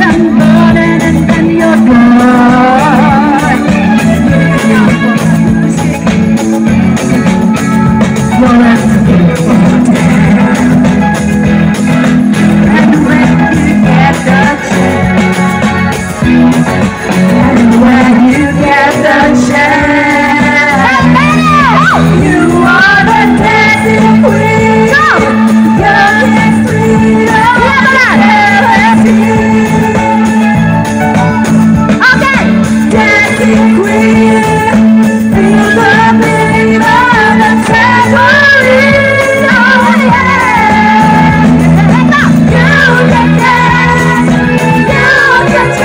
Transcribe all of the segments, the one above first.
and burning and then you're gone. You're and when you get the chance, and when you get the chance, you are the dancing queen. You're the queen of okay, dancing queen. Feel the beat of the tambourine. Oh yeah. You can dance, you can dance,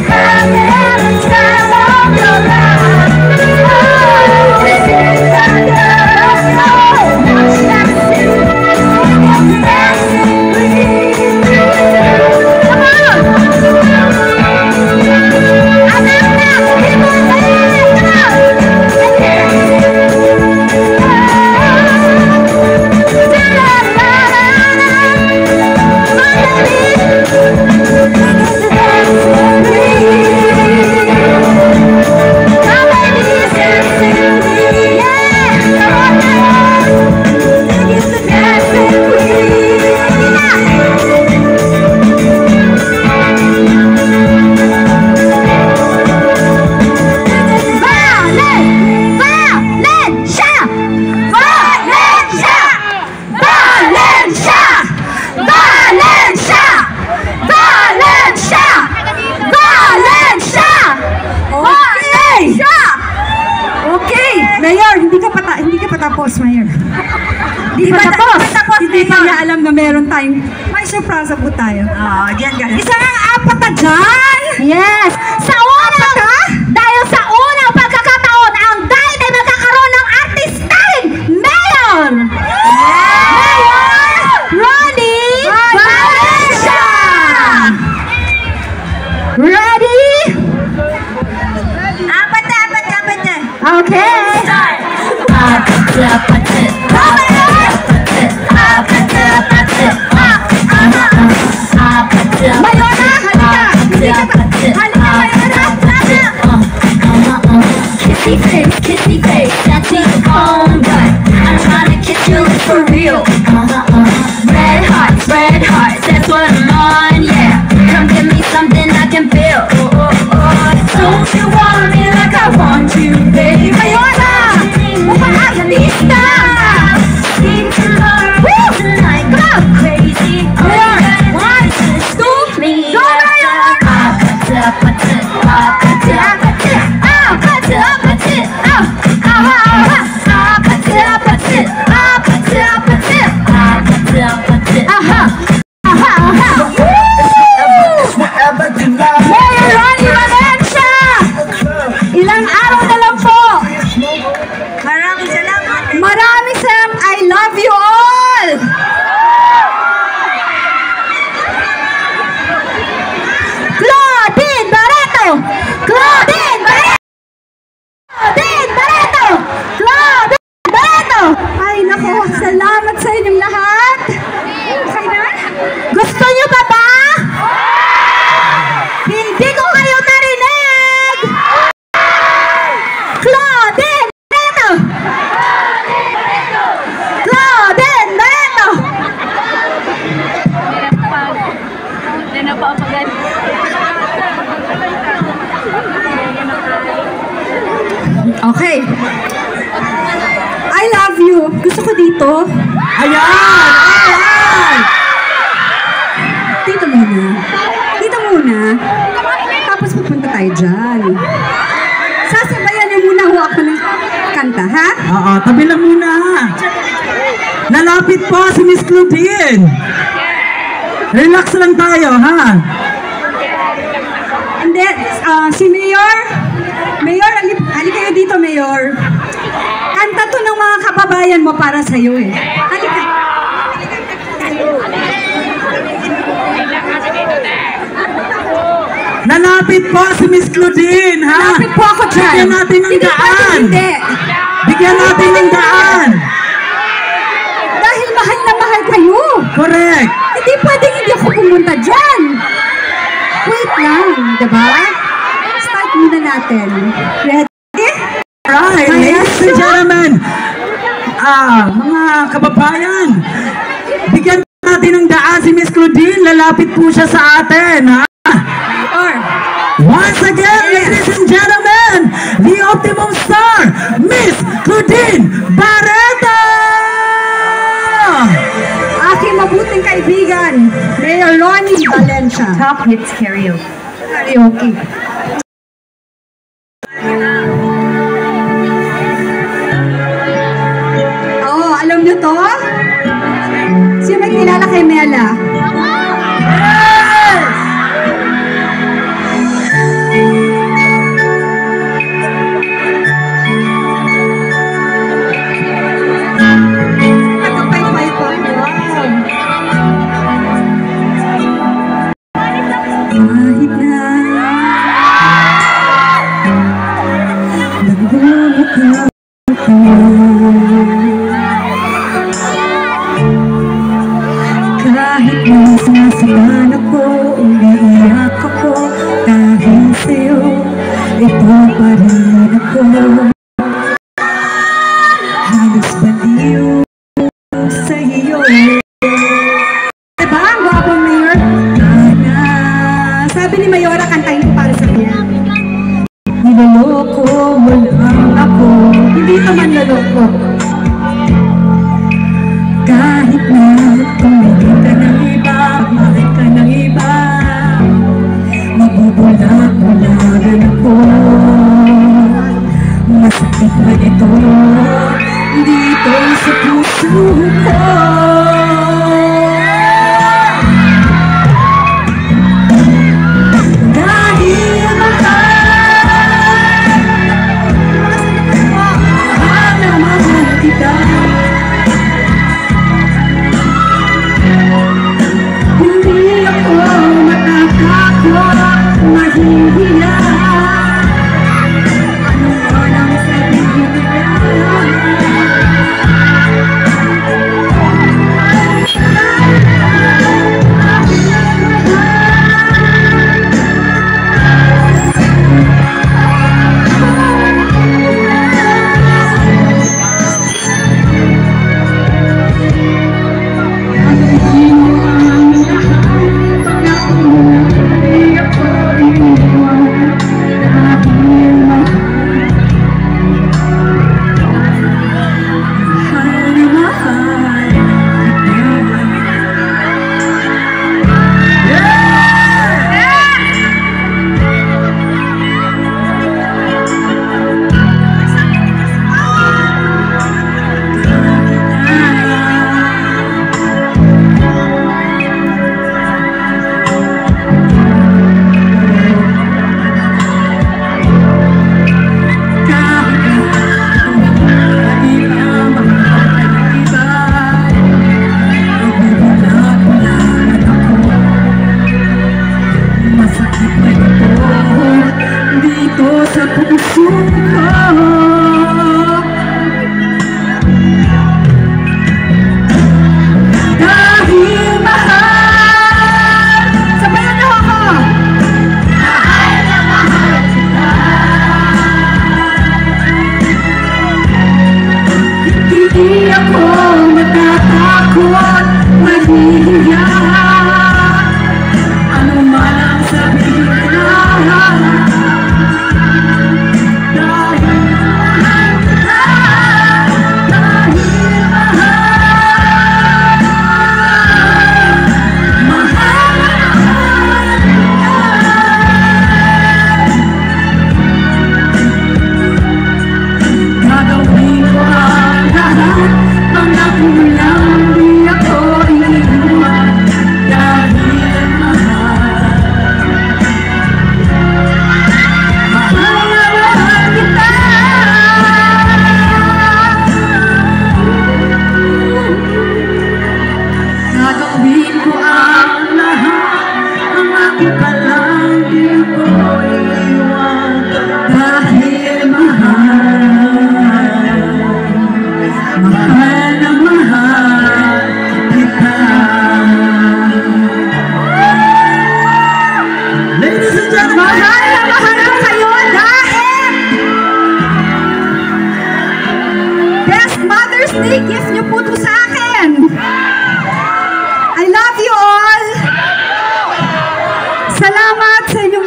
have every time of your life. Oh, this is the love, watch that sing, dancing queen. Come on. I'm not people dance, come on. Tapos, Mayor. Hindi pa tapos. Hindi pa niya alam na meron tayong may surprise po tayo. Diyan. Isang apat na dyan! Yes! Sa unang, dahil sa unang pagkakataon, ang dahil ay magkakaroon ng artistahing Mayor! Mayor Ronnie Valencia! Ready? Apat na. Okay. Kissy face, that's your phone, but I'm trying to kiss you for real. Red hearts, that's what I'm on, yeah. Come give me something I can feel. Don't you want me like I want you, baby? Salamat sa inyong lahat. Okay na? Gusto nyo pa ba? Hindi ko kayo narinig. Claudine Barreto. Claudine Barreto. Okay. I love you. Gusto ko dito. Ayan! Dito muna. Tapos pupunta tayo dyan. Sasabayan niyo muna ho ako ng kanta, ha? Oo, tabi lang muna. Lalapit po si Miss Claudine. Relax lang tayo, ha? Hindi, si Mayor, halika kayo dito, Mayor. Kanta to ng mga kababayan mo para sa'yo eh. Halika. Lalapit po si Miss Claudine, ha? Lalapit po ako dyan. Bigyan natin ng daan. Hindi. Bigyan natin ng daan. Dahil mahal na mahal kayo. Correct. Hindi pwedeng hindi ako pumunta dyan. diba? Start muna natin. Ready? Right, ladies and gentlemen, mga kababayan, bigyan natin ng daan si Miss Claudine, lalapit po siya sa atin, ha? Once again, ladies and gentlemen, the Optimum Star, Miss Claudine Barreta! Aking mabuting kaibigan, Mayor Ronnie Valencia. Top Hits Karaoke. Karaoke. Oh, alam niyo to? Sino may kilala kay Mela? Nagpapay-pay pa. Kahit na nagmumukha ko, kahit na sinasaban ako, umiiyak ako, dahil sa'yo, ito pa rin ako. Halos baliw sa'yo. Diba? Ang gwapo, Mayor? Sabi ni Mayora, kantahin ko para sa kanya. Niloloko mo lang ako. Hindi naman naloko. Kahit na tumigil ka ng iba, mahal ka ng iba, mabubulag-bulagan ako. Masakit na ito dito sa puso ko. Dahil mahal na mahal kita. Hindi ako matatakot, mahihiya. Ano man ang sabihin nila. Hindi ako matatakot, mahihiya. Ano man ang sabihin nila. Dahil mahal kita.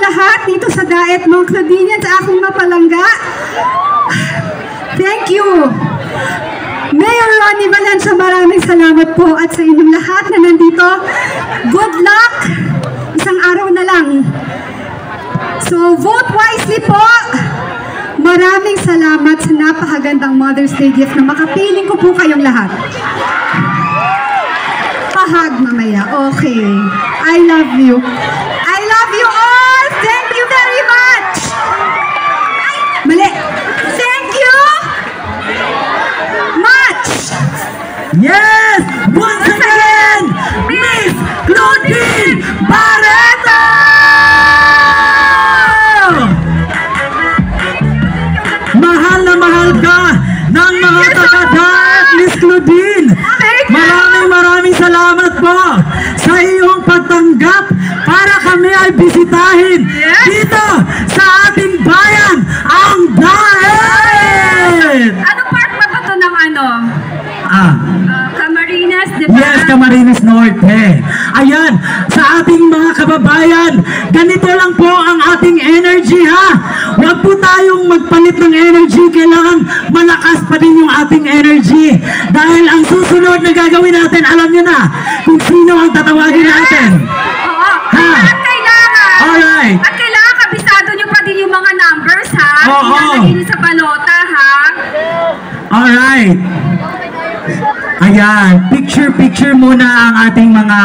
lahat dito sa Daet Mount Claudinian sa akong mapalangga. Thank you. Mayor Ronnie Valencia, maraming salamat po at sa inyong lahat na nandito. Good luck. Isang araw na lang. So, vote wisely po. Maraming salamat sa napakagandang Mother's Day gift na makapiling ko po kayong lahat. Pahag mamaya. Okay. I love you. I love you all. Thank you very much. Ay, mali. Thank you much. Yes! Once again, Miss Claudine Barreto! Mahal na mahal ka ng mga taga-Daet, Miss Claudine. Maraming salamat po sa iyong pagtanggap para kami ay bisitahin dito sa ating bayan, ang Daet! Ano part ba ito ng ano? Camarines, di ba? Yes, Camarines Norte. Ayan, sa ating mga kababayan, ganito lang po ang ating energy, ha? Huwag po tayong magpalit ng energy. Kailangan malakas pa din yung ating energy. Dahil ang susunod na gagawin natin, alam nyo na kung sino ang tatawagin natin. Oo. Ha? At kailangan. Alright. At kailangan kabisado nyo pa din yung mga numbers, ha? Oo. Ilalagay nyo sa balota, ha? Alright. Ayan, picture muna ang ating mga